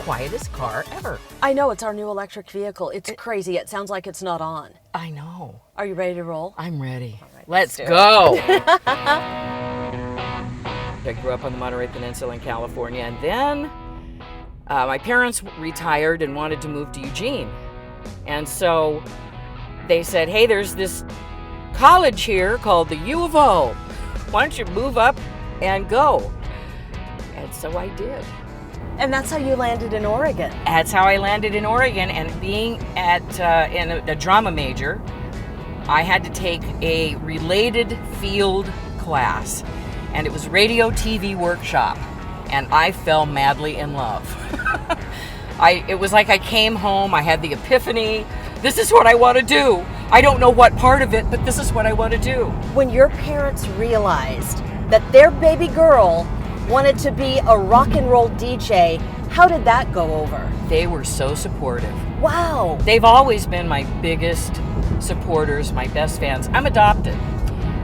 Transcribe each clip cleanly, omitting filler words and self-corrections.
quietest car ever. I know, it's our new electric vehicle. It's crazy. It sounds like it's not on. I know. Are you ready to roll? I'm ready. right, Let's go. I grew up on the Monterey Peninsula in California, and then my parents retired and wanted to move to Eugene. And so they said, hey, there's this college here called the U of O. Why don't you move up and go? And so I did. And that's how you landed in Oregon. That's how I landed in Oregon, and being in a drama major, I had to take a related field class, and it was radio TV workshop, and I fell madly in love. It was like I came home, I had the epiphany, this is what I want to do. I don't know what part of it, but this is what I want to do. When your parents realized that their baby girl wanted to be a rock and roll DJ, how did that go over? They were so supportive. Wow. They've always been my biggest supporters, my best fans. I'm adopted.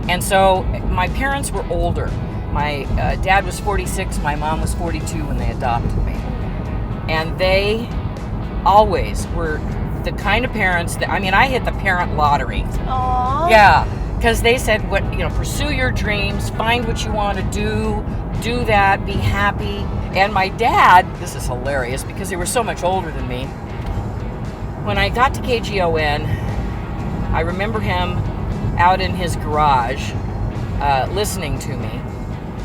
And so my parents were older. My dad was 46, my mom was 42 when they adopted me. And they always were the kind of parents that, I hit the parent lottery. Aww. Yeah, because they said, pursue your dreams, find what you want to do that, be happy. And my dad, this is hilarious because they were so much older than me. When I got to KGON, I remember him out in his garage listening to me,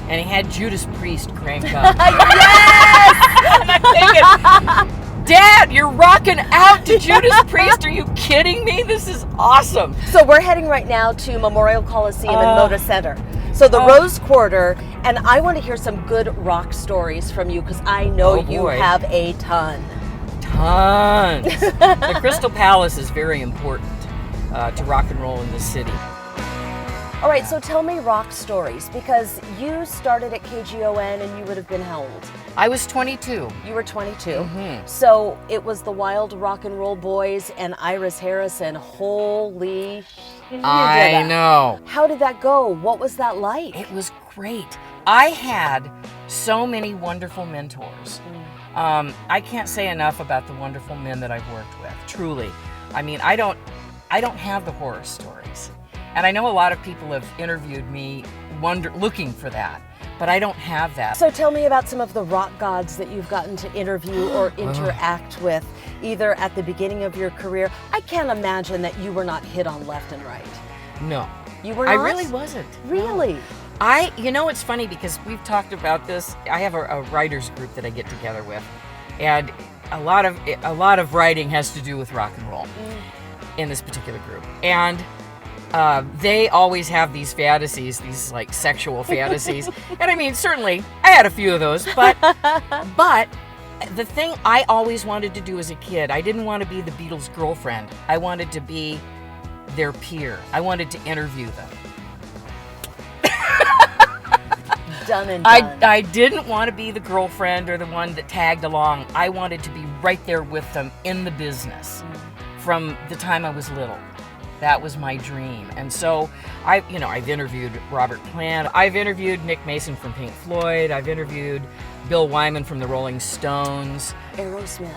and he had Judas Priest cranked up. Yes! And I'm thinking, Dad, you're rocking out to Judas Priest. Are you kidding me? This is awesome. So we're heading right now to Memorial Coliseum and Moda Center. So the Rose Quarter, and I want to hear some good rock stories from you because I know you have a ton. Tons. The Crystal Palace is very important to rock and roll in this city. All right, so tell me rock stories, because you started at KGON and you would have been how old? I was 22. You were 22. Mm-hmm. So it was the Wild Rock and Roll Boys and Iris Harrison. Holy shit. I know. How did that go? What was that like? It was great. I had so many wonderful mentors. I can't say enough about the wonderful men that I've worked with, truly. I don't have the horror stories. And I know a lot of people have interviewed me looking for that, but I don't have that. So tell me about some of the rock gods that you've gotten to interview or interact with, either at the beginning of your career. I can't imagine that you were not hit on left and right. No. You were not? I really wasn't. Really? No. It's funny because we've talked about this. I have a writers group that I get together with, and a lot of writing has to do with rock and roll in this particular group. And they always have these fantasies, these like sexual fantasies. And certainly I had a few of those, but the thing I always wanted to do as a kid, I didn't want to be the Beatles' girlfriend. I wanted to be their peer. I wanted to interview them. Done and done. I didn't want to be the girlfriend or the one that tagged along. I wanted to be right there with them in the business from the time I was little. That was my dream. And so I've interviewed Robert Plant. I've interviewed Nick Mason from Pink Floyd. I've interviewed Bill Wyman from the Rolling Stones. Aerosmith.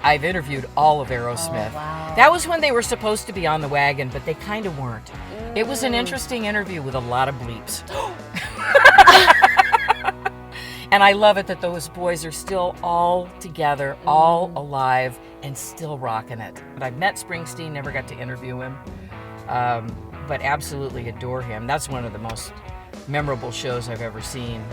I've interviewed all of Aerosmith. Oh, wow. That was when they were supposed to be on the wagon, but they kind of weren't. It was an interesting interview with a lot of bleeps. And I love it that those boys are still all together, all alive, and still rocking it. But I've met Springsteen, never got to interview him, but absolutely adore him. That's one of the most memorable shows I've ever seen,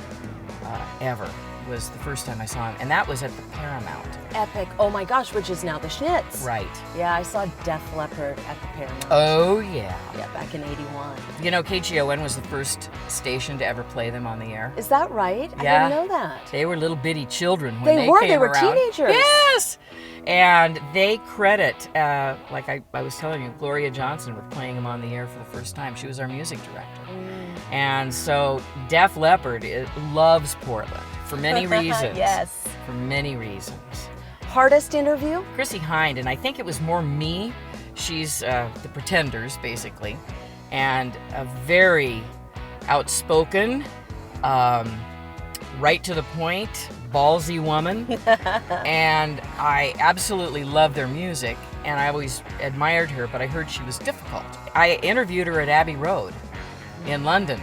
ever. Was the first time I saw him, and that was at the Paramount. Epic. Oh my gosh, which is now the Schnitz. Right. Yeah, I saw Def Leppard at the Paramount. Oh, yeah. Yeah, back in '81. KGON was the first station to ever play them on the air. Is that right? Yeah. I didn't know that. They were little bitty children when they were. came They were around. teenagers. Yes! And they credit, like I was telling you, Gloria Johnson with playing them on the air for the first time. She was our music director. And so Def Leppard loves Portland for many reasons. Yes. For many reasons. Hardest interview? Chrissy Hind, and I think it was more me. She's the Pretenders, basically, and a very outspoken, right to the point, ballsy woman, and I absolutely love their music, and I always admired her, but I heard she was difficult. I interviewed her at Abbey Road in London,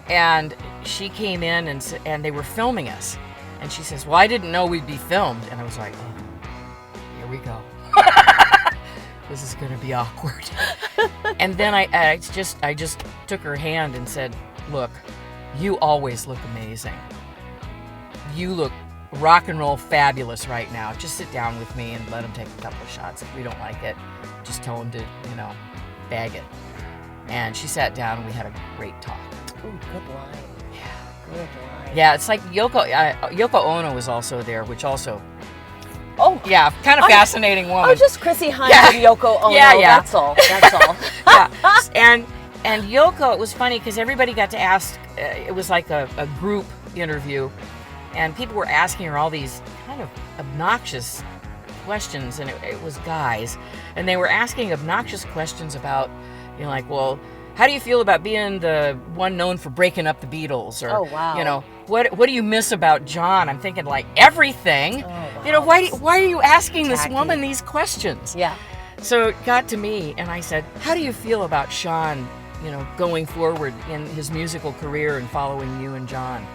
and she came in and they were filming us, and she says, well, I didn't know we'd be filmed, and I was like, oh, here we go. This is going to be awkward. And then I just took her hand and said, look, you always look amazing. You look rock and roll fabulous right now. Just sit down with me and let them take a couple of shots. If we don't like it, just tell them to, bag it. And she sat down and we had a great talk. Ooh, good line. Yeah. Good line. Yeah, it's like Yoko Ono was also there, which also... Oh, yeah, kind of fascinating woman. Oh, just Chrissy Hines and Yoko Ono. Yeah. That's all. That's all. Yeah, and Yoko, it was funny because everybody got to ask. It was like a group interview, and people were asking her all these kind of obnoxious questions, and it was guys, and they were asking obnoxious questions about, like, well, how do you feel about being the one known for breaking up the Beatles? Or, oh, wow. What do you miss about John? I'm thinking, like, everything. Oh, wow. Why are you asking this Tacky. woman these questions? Yeah. So it got to me, and I said, how do you feel about Sean, going forward in his musical career and following you and John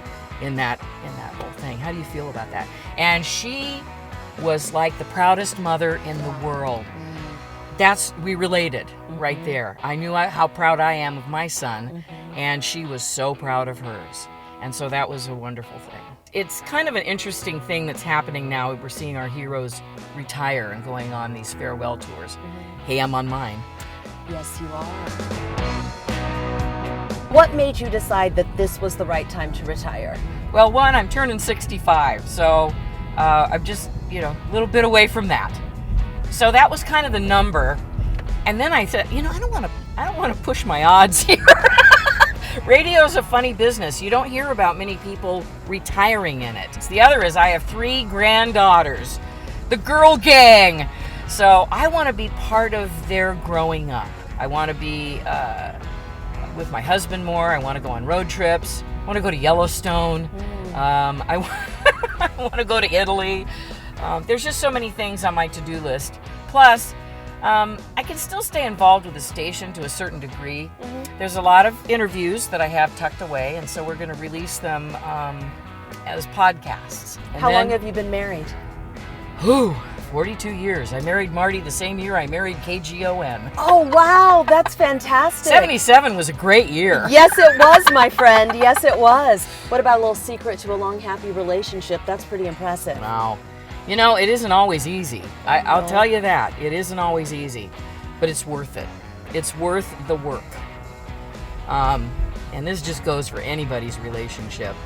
in that whole thing? How do you feel about that? And she was like the proudest mother in the world. We related right there. I knew how proud I am of my son, and she was so proud of hers. And so that was a wonderful thing. It's kind of an interesting thing that's happening now. We're seeing our heroes retire and going on these farewell tours. Hey, I'm on mine. Yes, you are. What made you decide that this was the right time to retire? Well, one, I'm turning 65, so I'm just, a little bit away from that. So that was kind of the number. And then I said, I don't want to push my odds here. Radio's a funny business. You don't hear about many people retiring in it. The other is I have 3 granddaughters, the girl gang. So I want to be part of their growing up. I want to be with my husband more. I want to go on road trips. I want to go to Yellowstone. I want to go to Italy. There's just so many things on my to-do list. Plus, I can still stay involved with the station to a certain degree. There's a lot of interviews that I have tucked away, and so we're going to release them as podcasts. And How long have you been married? 42 years. I married Marty the same year I married KGON. Oh, wow. That's fantastic. 77 was a great year. Yes, it was, my friend. Yes, it was. What about a little secret to a long, happy relationship? That's pretty impressive. Wow. It isn't always easy. I'll tell you that. It isn't always easy, but it's worth it. It's worth the work. And this just goes for anybody's relationship.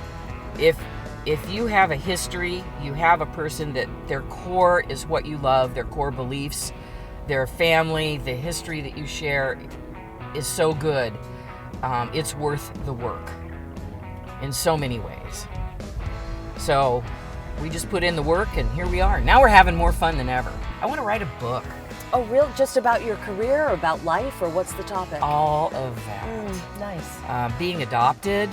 If you have a history, you have a person that their core is what you love, their core beliefs, their family, the history that you share is so good, it's worth the work in so many ways. So we just put in the work, and here we are. Now we're having more fun than ever. I want to write a book. Oh, real? Just about your career, or about life, or what's the topic? All of that. Nice. Being adopted,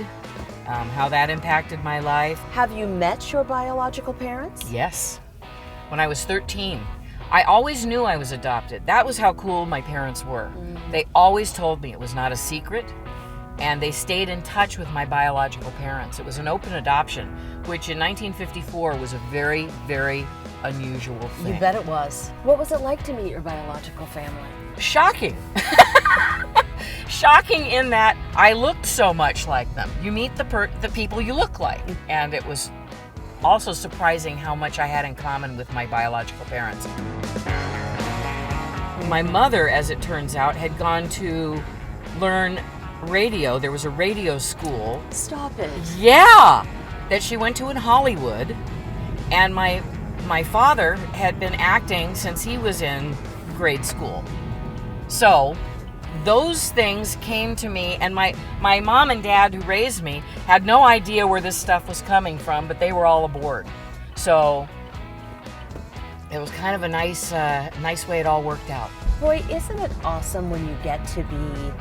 how that impacted my life. Have you met your biological parents? Yes. When I was 13. I always knew I was adopted. That was how cool my parents were. They always told me it was not a secret, and they stayed in touch with my biological parents. It was an open adoption, which in 1954 was a very, very unusual thing. You bet it was. What was it like to meet your biological family? Shocking. Shocking in that I looked so much like them. You meet the people you look like. And it was also surprising how much I had in common with my biological parents. My mother, as it turns out, had gone to learn radio. There was a radio school. Stop it. Yeah, that she went to in Hollywood. And my father had been acting since he was in grade school. So those things came to me, and my mom and dad, who raised me, had no idea where this stuff was coming from, but they were all aboard. So it was kind of a nice way it all worked out. Boy, isn't it awesome when you get to be,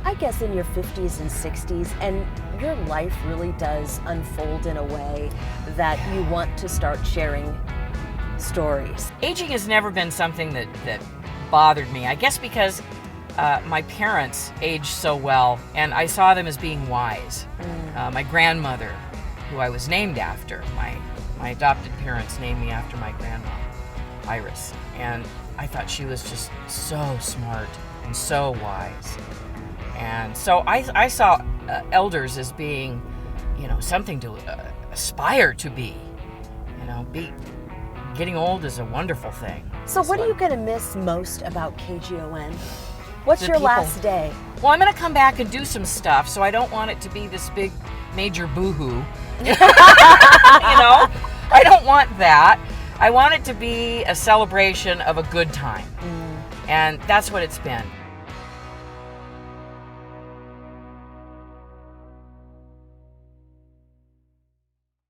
I guess, in your 50s and 60s, and your life really does unfold in a way that you want to start sharing stories. Aging has never been something that bothered me. I guess because my parents aged so well, and I saw them as being wise. My grandmother, who I was named after, my adopted parents named me after my grandma, Iris, and I thought she was just so smart and so wise. And so I saw elders as being, something to aspire to be. Getting old is a wonderful thing. So what are you going to miss most about KGON? What's your people. last day? Well, I'm going to come back and do some stuff, so I don't want it to be this big major boo-hoo. I don't want that. I want it to be a celebration of a good time. And that's what it's been.